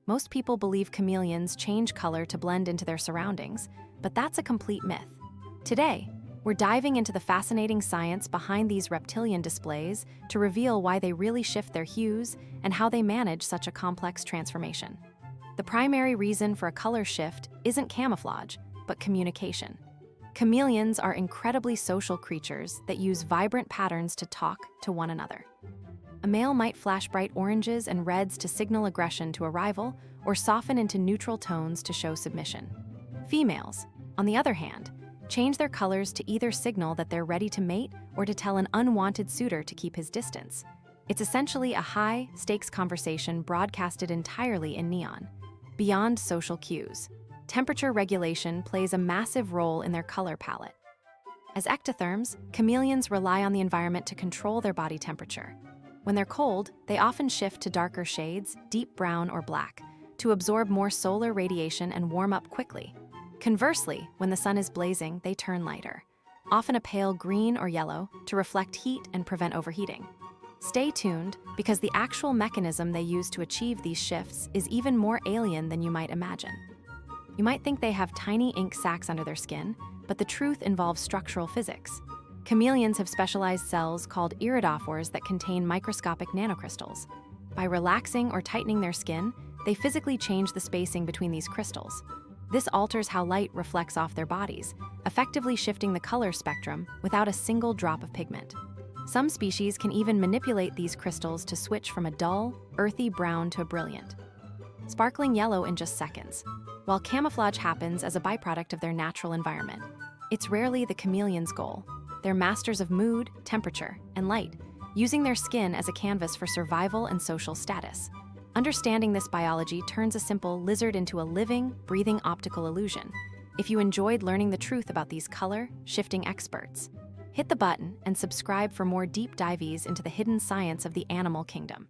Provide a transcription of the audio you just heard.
Most people believe chameleons change color to blend into their surroundings, but that's a complete myth. Today, we're diving into the fascinating science behind these reptilian displays to reveal why they really shift their hues and how they manage such a complex transformation. The primary reason for a color shift isn't camouflage, but communication. Chameleons are incredibly social creatures that use vibrant patterns to talk to one another. A male might flash bright oranges and reds to signal aggression to a rival, or soften into neutral tones to show submission. Females, on the other hand, change their colors to either signal that they're ready to mate or to tell an unwanted suitor to keep his distance. It's essentially a high-stakes conversation broadcasted entirely in neon. Beyond social cues, temperature regulation plays a massive role in their color palette. As ectotherms, chameleons rely on the environment to control their body temperature. When they're cold, they often shift to darker shades, deep brown or black, to absorb more solar radiation and warm up quickly. Conversely, when the sun is blazing, they turn lighter, often a pale green or yellow, to reflect heat and prevent overheating. Stay tuned, because the actual mechanism they use to achieve these shifts is even more alien than you might imagine. You might think they have tiny ink sacs under their skin, but the truth involves structural physics. Chameleons have specialized cells called iridophores that contain microscopic nanocrystals. By relaxing or tightening their skin, they physically change the spacing between these crystals. This alters how light reflects off their bodies, effectively shifting the color spectrum without a single drop of pigment. Some species can even manipulate these crystals to switch from a dull, earthy brown to a brilliant, sparkling yellow in just seconds. While camouflage happens as a byproduct of their natural environment, it's rarely the chameleon's goal. They're masters of mood, temperature, and light, using their skin as a canvas for survival and social status. Understanding this biology turns a simple lizard into a living, breathing optical illusion. If you enjoyed learning the truth about these color-shifting experts, hit the button and subscribe for more deep dives into the hidden science of the animal kingdom.